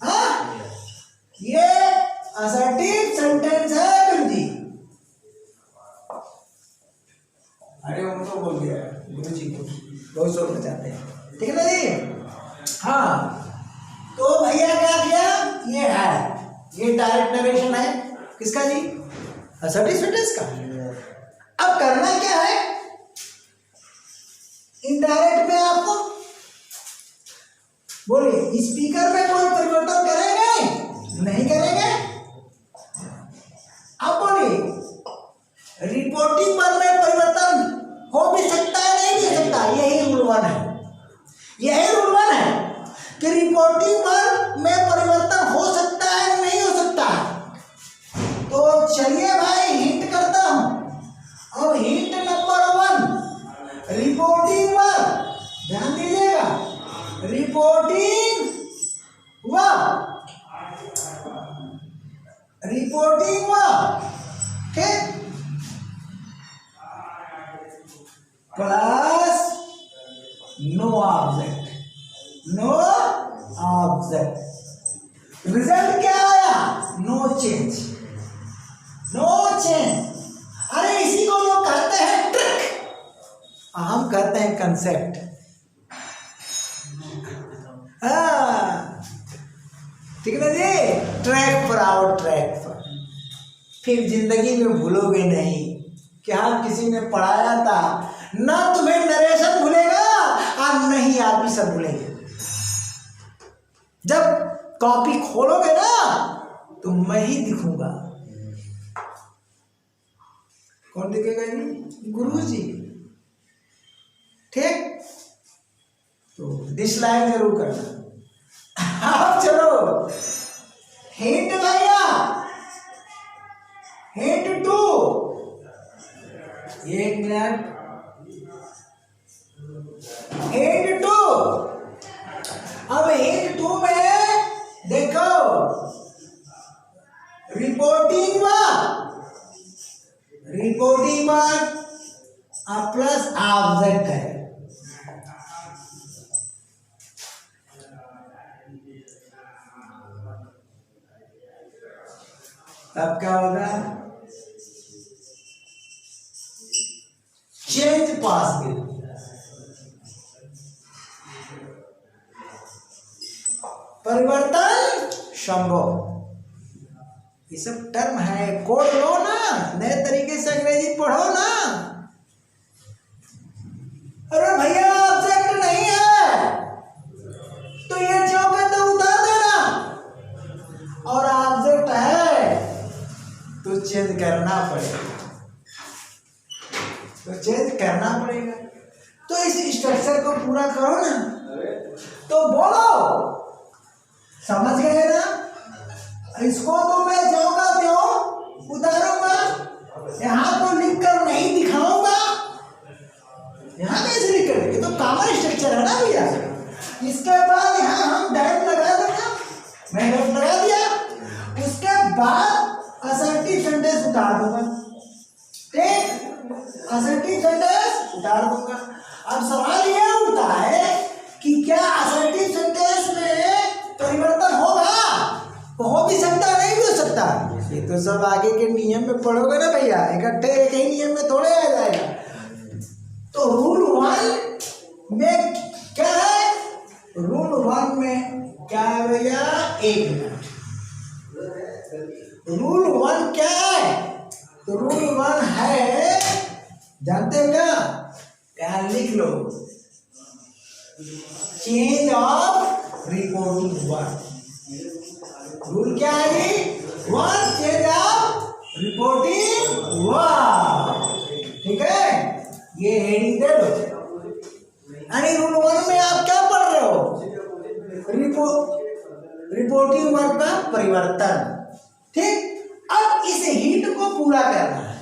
हाँ, ये असर्टिव सेंटेंस है गुरु जी। अरे उनको बोल दिया गुरु जी को, बहुत शोर मचाते हैं, ठीक है ना जी। हाँ, तो भैया क्या किया, ये है, ये डायरेक्ट नरेशन है किसका जी, असर्टिव सेंटेंस का। अब करना क्या है, इनडायरेक्ट में आपको बोलिए, स्पीकर में कोई परिवर्तन करेंगे नहीं करेंगे। अब बोलिए, रिपोर्टिंग पर में परिवर्तन हो भी सकता है नहीं भी सकता, यही रूल 1 है, यही रूल 1 है कि रिपोर्टिंग पर में परिवर्तन हो सकता है नहीं हो सकता। तो चलिए भाई हिंट करता हूं। अब हिंट नंबर 1, रिपोर्टिंग पर ध्यान दीजिएगा, रिपोर्टिंग ठीक, plus no object, no object, result क्या आया, नो चेंज, नो चेंज। अरे इसी को लोग कहते हैं ट्रिक, हम कहते हैं कंसेप्ट। ठीक है जी, ट्रैक पर आओ, ट्रैक पर, फिर जिंदगी में भूलोगे नहीं कि हाँ किसी ने पढ़ाया था, ना तुम्हें नरेशन भूलेगा और नहीं आप भी सब भूलेंगे। जब कॉपी खोलोगे ना तो मैं ही दिखूंगा। कौन दिखेगा जी, गुरु जी। ठीक, तो डिसलाइक जरूर करना। आप चलो हिंट भैया, हिंट 2, 1 मिनट, हिंट 2। अब हिंट 2 में देखो, रिपोर्टिंग प्लस ऑब्जेक्ट है। तब क्या होगा, चेंज पॉसिबल, परिवर्तन संभव। ये सब टर्म है, कोड लो ना, नए तरीके से अंग्रेजी पढ़ो ना। अरे भैया ऑब्जेक्ट नहीं है तो ये जो कहते उतार देना, और ऑब्जेक्ट है तो चेंज करना पड़ेगा, तो चेंज करना पड़ेगा। तो इस स्ट्रक्चर को पूरा करो ना, तो बोलो, समझ गए ना। इसको तो मैं ज्यों का त्यों उतारूंगा, यहाँ तो लिख कर नहीं दिखाऊंगा। यहाँ कैसे लिख कर, ये तो कॉमन स्ट्रक्चर है ना भैया। इसके बाद यहाँ हम डैट लगा देना, मैं डैट लगा दिया, उसके बाद असर्टिव सेंटेंस उतार दूंगा। ठीक, असर्टिव सेंटेंस उतार दूंगा। अब सवाल ये उठता है कि क्या असर्टिव सेंटेंस में परिवर्तन होगा, हो भी सकता नहीं भी हो सकता। ये तो सब आगे के नियम में पढ़ोगे ना भैया, इकट्ठे एक ही नियम में थोड़े आ जाएगा। तो रूल 1 में क्या है, रूल 1 में क्या है भैया, 1 मिनट। रूल 1 क्या है, तो रूल 1 है, जानते हो क्या, यहाँ लिख लो, चेंज ऑफ रिपोर्टिंग 1। रूल क्या है जी, 1 चेंज ऑफ रिपोर्टिंग 1। ठीक है, ये हेडिंग दे दो। यानी रूल 1 में आप क्या पढ़ रहे हो, रिपोर्टिंग 1 का परिवर्तन। ठीक, अब इस हिंट को पूरा करना है।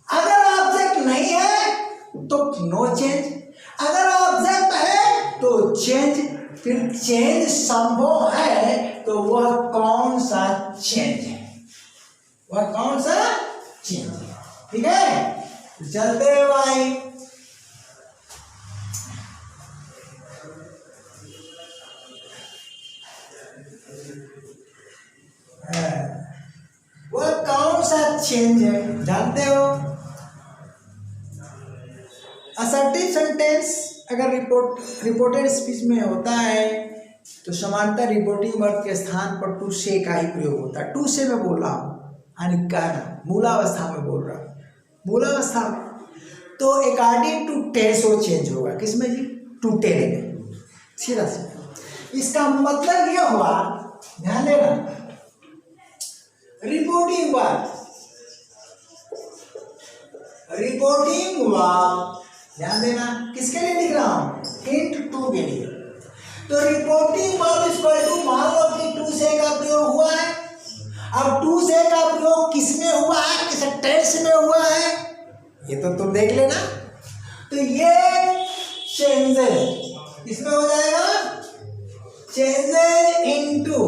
अगर ऑब्जेक्ट नहीं है तो नो चेंज, अगर ऑब्जेक्ट है तो चेंज। फिर चेंज संभव है तो वह कौन सा चेंज है, वह कौन सा चेंज है। ठीक है, चलते हैं भाई। वह कौन सा चेंज है जानते हो? असर्टिव सेंटेंस अगर रिपोर्टेड स्पीच में होता है तो समानता रिपोर्टिंग वर्ब के स्थान पर टू से का ही प्रयोग होता है। टू से मैं बोल रहा हूँ, यानी कहना, मूलावस्था में बोल रहा हूँ, मूलावस्था में। तो अकॉर्डिंग टू टेंस वो चेंज होगा, किसमें जी? टू टेन में, सीधा सीधा। इसका मतलब ये हुआ, ध्यान देना, रिपोर्टिंग वर्ब ध्यान देना, किसके लिए लिख रहा हूं? हिंट टू के लिए। तो रिपोर्टिंग वर्ब इक्वल टू, मान लो कि टू से का प्रयोग हुआ है। अब टू से का प्रयोग किसमें हुआ है, किस टेंस में हुआ है, ये तो तुम देख लेना। तो ये चेंजेस इसमें हो जाएगा, चेंजेस इनटू,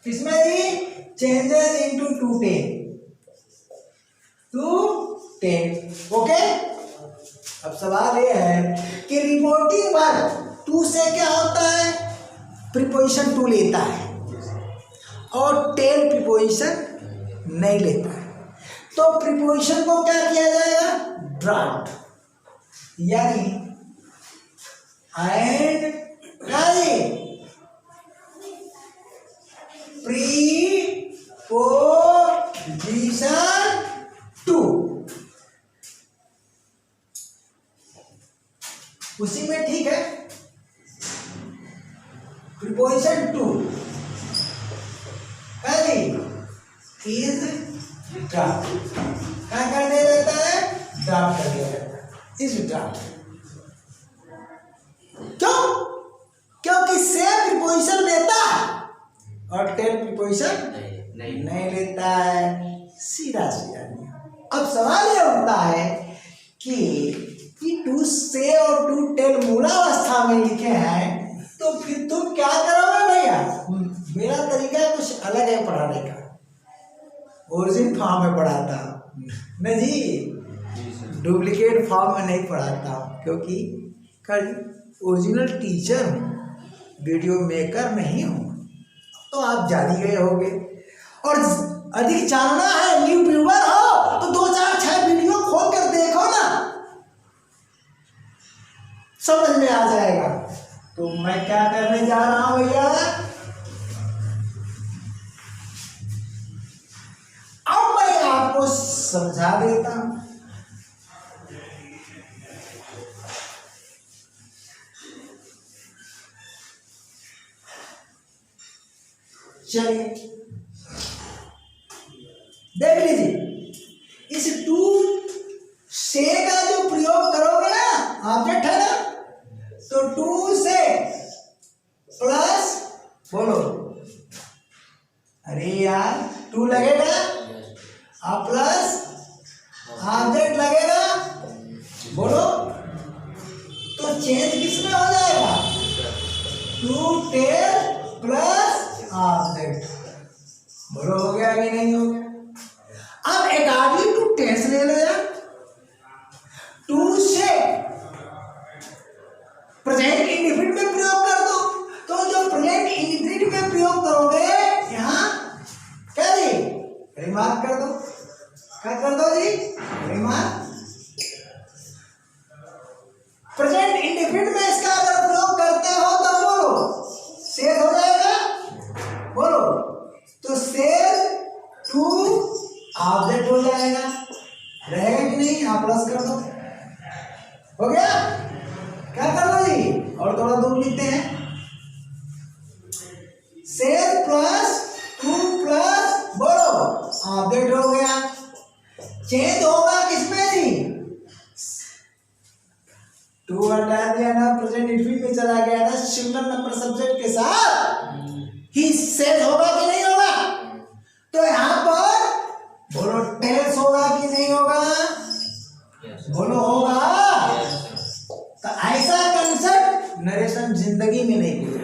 किसमें जी? Changes into to ten. Okay. अब सवाल ये है कि रिपोर्टिंग वर्ब टू से क्या होता है? प्रीपोजिशन टू लेता है और टेन प्रीपोजिशन नहीं लेता है। तो प्रीपोजिशन को क्या किया जाएगा? ड्रॉप्ड, यानी एंड प्रीपोजिशन टू, उसी में ठीक है। प्रीपोजिशन टू इज ड्राफ्ट, क्या कर दिया जाता है? ड्राफ्ट कर दिया जाता है, इज ड्राफ्ट। क्यों? क्योंकि से प्रीपोजिशन लेता है और टेन प्रीपोजिशन नहीं लेता है, सीधा सीधा। अब सवाल ये उठता है कि टू से और टू टेल मूलावस्था में लिखे हैं, तो फिर तुम क्या करोगे भैया? मेरा तरीका कुछ अलग है पढ़ाने का, ओरिजिनल फॉर्म में पढ़ाता मैं जी, डुप्लीकेट फॉर्म में नहीं पढ़ाता, क्योंकि कल ओरिजिनल टीचर हूँ, वीडियो मेकर नहीं हूँ। तो आप जान ही गए होंगे, और अधिक जानना है, न्यू व्यूअर हो तो 2-4-6 वीडियो खोल कर देखो ना, समझ में आ जाएगा। तो मैं क्या करने जा रहा हूं भैया? अब मैं आपको समझा देता हूं। चलिए देख लीजिए, इस टू से का जो प्रयोग करोगे ना, ऑब्जेक्ट है ना, तो टू से प्लस, बोलो, अरे यार टू लगेगा और प्लस ऑब्जेक्ट लगेगा, बोलो, तो चेंज किसमें हो जाएगा? टू टेल प्लस ऑब्जेक्ट, बोलो हो गया कि नहीं हो गया? अब अकॉर्डिंग टू टेंस ले लो यार, टू से प्रेजेंट इंडेफिनिट में प्रयोग कर दो। तो जो प्रेजेंट इंडेफिनिट में प्रयोग करोगे, यहाँ क्या जी? रिमार्क कर दो। क्या कर दो जी? रिमार्क। प्रेजेंट इंडेफिनिट में इसका अगर प्रयोग करते हो तो बोलो सेल हो जाएगा, बोलो, तो सेल टू ऑब्जेक्ट हो जाएगा, रहेगा कि नहीं? आप प्लस कर दो, हो गया? क्या कर लो जी? और थोड़ा दूर लिखते हैं, सेल प्लस टू प्लस, बोलो, ऑब्जेक्ट हो गया। चेंज होगा किसमें जी? टू हटा दिया ना, प्रेजेंट इंडेफिनिट में चला गया ना, सिंगल नंबर सब्जेक्ट के साथ ही सेल होगा कि नहीं होगा? तो यहां पर बोलो टेल्स होगा कि नहीं होगा? बोलो होगा। तो ऐसा कंसेप्ट नरेशन जिंदगी में नहीं मिलेगा,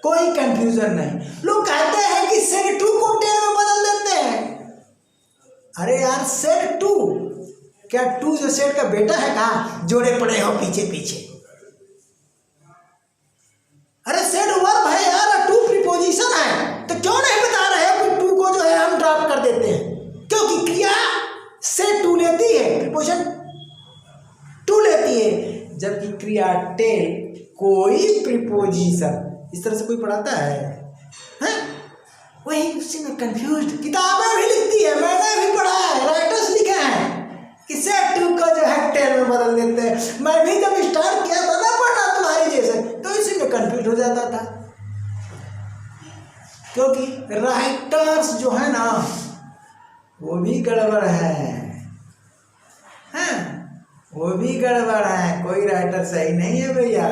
कोई कंफ्यूजन नहीं। लोग कहते हैं कि सेट टू को टेल में बदल देते हैं। अरे यार सेट टू, क्या टू जो सेट का बेटा है कहा? जोड़े पड़े हो पीछे पीछे। अरे सेट वर्ब है यार, टू प्रीपोजिशन है, तो क्यों या टेल कोई प्रीपोजिशन, इस तरह से कोई पढ़ाता है? हैं? वही उसी में कंफ्यूज, किताबें भी लिखती है, मैंने भी पढ़ा है, राइटर्स लिखे हैं कि सेट टू को जो है टेल में बदल देते हैं। मैं भी जब स्टार्ट किया था ना पढ़ना तुम्हारे जैसे, तो इसी में कंफ्यूज हो जाता था, क्योंकि राइटर्स जो है ना वो भी गड़बड़ है, हैं? वो भी गड़बड़ है, कोई राइटर सही नहीं है भैया।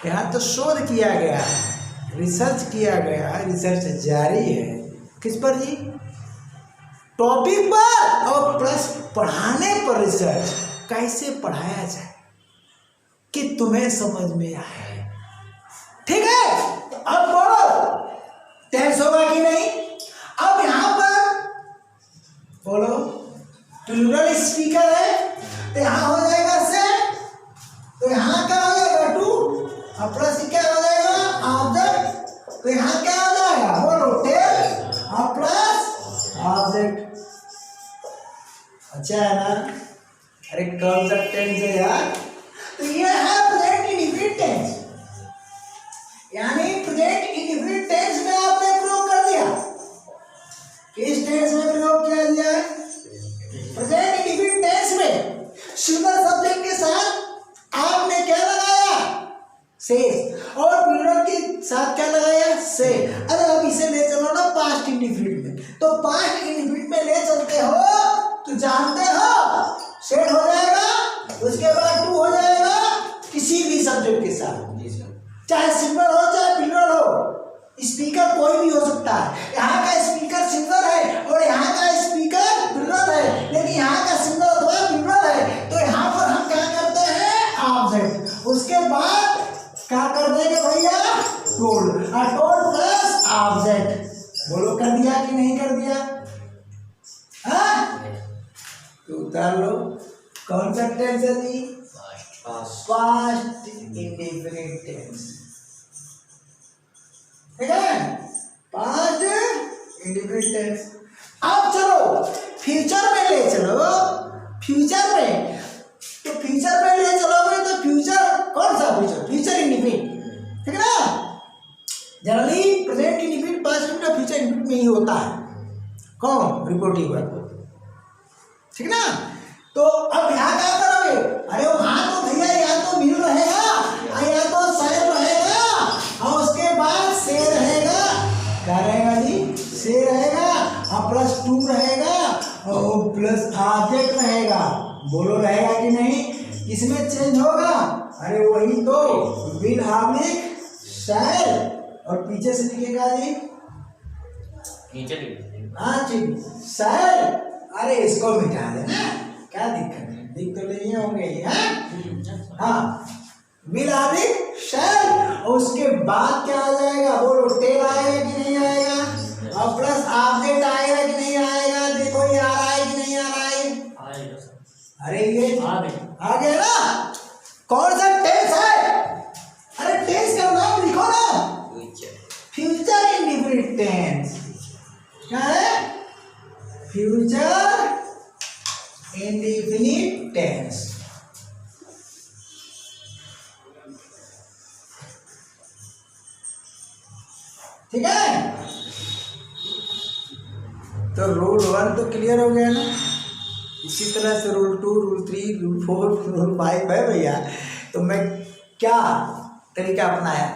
यहाँ तो शोध किया गया है, रिसर्च किया गया है, रिसर्च जारी है। किस पर जी? टॉपिक पर और प्लस पढ़ाने पर रिसर्च, कैसे पढ़ाया जाए कि तुम्हें समझ में आए। ठीक है, अब बोलो टेंस होगा कि नहीं? अब यहां पर बोलो प्लूरल स्पीकर है तो यहां हो जाएगा से, तो यहां क्या हो जाएगा टू, और प्लस क्या हो जाएगा ऑब्जेक्ट, तो यहां क्या हो जाएगा बोलो टेल और प्लस ऑब्जेक्ट। अच्छा है ना? अरे कौन सा टेंस है यार? तो ये है प्रेजेंट इंडेफिनिट टेंस, यानी प्रेजेंट इंडेफिनिट टेंस में आपने प्रयोग कर दिया। किस टेंस में प्रयोग किया गया है? प्रेजेंट इंडेफिनिट टेंस में सिंगल सब्जेक्ट के साथ आपने क्या लगाया? से, और प्लूरल के साथ क्या लगाया? से। अरे अब इसे ले चलो ना पास्ट इंडेफिनिट में, तो पास्ट इंडेफिनिट में ले चलते हो तो जानते हो सेट हो जाएगा, उसके बाद टू हो जाएगा किसी भी सब्जेक्ट के साथ, चाहे सिंगल हो चाहे प्लूरल हो। स्पीकर कोई भी हो सकता है, यहाँ का स्पीकर सिंगल है और यहाँ का स्पीकर प्लूरल है, लेकिन यहाँ का सिंगल अथवा प्लूरल है, तो यहाँ पर हम क्या करते हैं ऑब्जेक्ट, उसके बाद क्या कर देंगे भैया टोल, और टोल प्लस ऑब्जेक्ट। बोलो कर दिया कि नहीं कर दिया? हाँ तो उतार लो। कौन सा टेंस है जी? Past indefinite tense. ठीक है, पास्ट इंडेफिनिट टेंस। अब चलो फ्यूचर में ले चलो, फ्यूचर में, तो फ्यूचर में ले चलोगे तो फ्यूचर कौन सा फ्यूचर? फ्यूचर इंडेफिनिट, ठीक है ना? Generally present indefinite, past indefinite, future indefinite में ही होता है। कौन? रिपोर्टिव वर्ब, ठीक है ना? तो अब यहाँ क्या करोगे? अरे वहां तो भैया या तो मिल रहेगा या तो शायद रहेगा और उसके बाद से रहेगा, क्या रहेगा जी? से रहेगा और प्लस टू रहेगा और प्लस ऑब्जेक्ट रहेगा। बोलो रहेगा कि नहीं? किसमें चेंज होगा? अरे वही तो विल ऑब्लिक शैल, और पीछे से लिखेगा जी हाँ जी शैल। अरे इसको मिटा देना, क्या दिक्कत है? दिख तो नहीं होंगे हैं? हाँ विल ऑब्लिक शैल, और उसके बाद क्या आ जाएगा? बोलो टेल आएगा कि नहीं आएगा, और प्लस ऑब्जेक्ट आएगा कि नहीं आएगा? देखो ये आ रहा है कि नहीं आ रहा है? अरे ये आ गया ना? कौन सा टेंस है? अरे टेंस का नाम लिखो ना, फ्यूचर इंडेफिनिट टेंस। क्या है? Future indefinite tense. ठीक है, तो रूल 1 तो क्लियर हो गया ना? इसी तरह से रूल 2, रूल 3, रूल 4, रूल 5 है भैया। तो मैं क्या तरीका अपनाया?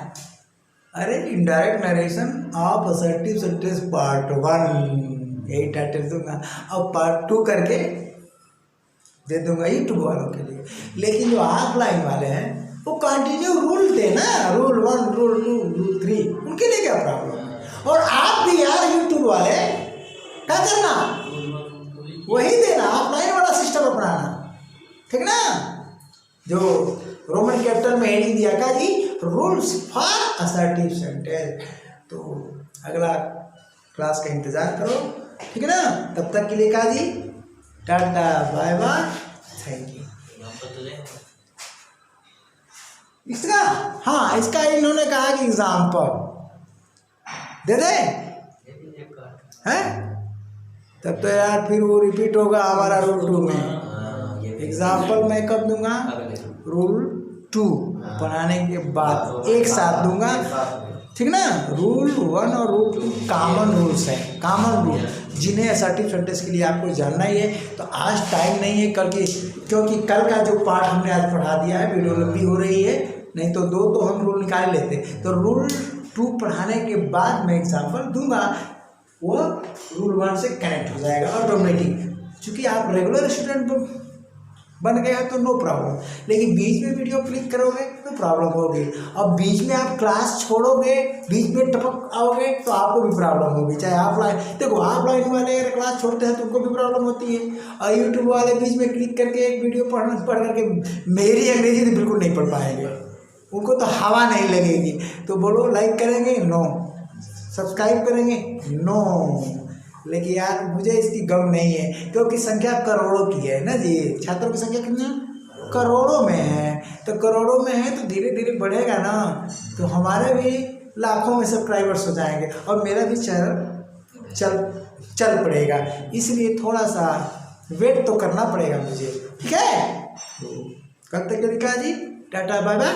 अरे indirect narration of assertive sentence part 1, यही टाइटल दूंगा, और पार्ट 2 करके दे दूंगा यूट्यूब वालों के लिए। लेकिन जो ऑफलाइन वाले हैं वो कंटिन्यू रूल देना, रूल 1, रूल 2, रूल 3, उनके लिए क्या प्रॉब्लम है? और आप भी यार यूट्यूब वाले क्या करना, वही देना, ऑफलाइन वाला सिस्टम अपनाना, ठीक ना? जो रोमन कैपिटल में हेडिंग दिया था जी, रूल्स फॉर असर्टिव सेंटेंस। तो अगला क्लास का इंतजार करो, ठीक है ना? तब तक के लिए कहा जी tata bye bye, thank you. इसका हाँ, इसका इन्होंने कहा कि एग्जाम्पल दे दे हैं, तब तो यार फिर वो रिपीट होगा हमारा रूल 2 में। एग्जाम्पल मैं कब दूंगा? रूल 2। पढ़ाने के बाद एक साथ दूंगा, ठीक ना। रूल 1 और रूल 2 कॉमन रूल्स हैं, कॉमन रूल जिन्हें असर्टिव सेंटेंस के लिए आपको जानना ही है। तो आज टाइम नहीं है कल की, क्योंकि कल का जो पार्ट हमने आज पढ़ा दिया है, वीडियो लंबी हो रही है, नहीं तो 2 तो हम रूल निकाल लेते। तो रूल 2 पढ़ाने के बाद मैं एग्जाम्पल दूंगा, वो रूल 1 से कनेक्ट हो जाएगा ऑटोमेटिक। चूँकि आप रेगुलर स्टूडेंट बन गया तो नो प्रॉब्लम, लेकिन बीच में वीडियो क्लिक करोगे तो प्रॉब्लम होगी। अब बीच में आप क्लास छोड़ोगे, बीच में टपक आओगे तो आपको भी प्रॉब्लम होगी। चाहे ऑफलाइन, देखो ऑफलाइन वाले अगर क्लास छोड़ते हैं तो उनको भी प्रॉब्लम होती है, और यूट्यूब वाले बीच में क्लिक करके एक वीडियो पढ़ करके मेरी अंग्रेजी तो बिल्कुल नहीं पढ़ पाएंगे, उनको तो हवा नहीं लगेगी। तो बोलो लाइक करेंगे? नो। सब्सक्राइब करेंगे? नो। लेकिन यार मुझे इसकी गम नहीं है, क्योंकि संख्या करोड़ों की है ना जी, छात्रों की संख्या कितनी है? करोड़ों में है। तो करोड़ों में है तो धीरे धीरे बढ़ेगा ना, तो हमारे भी लाखों में सब्सक्राइबर्स हो जाएंगे और मेरा भी चैनल चल पड़ेगा। इसलिए थोड़ा सा वेट तो करना पड़ेगा मुझे, ठीक है। कब तक के लिखा जी, टाटा बाय बाय।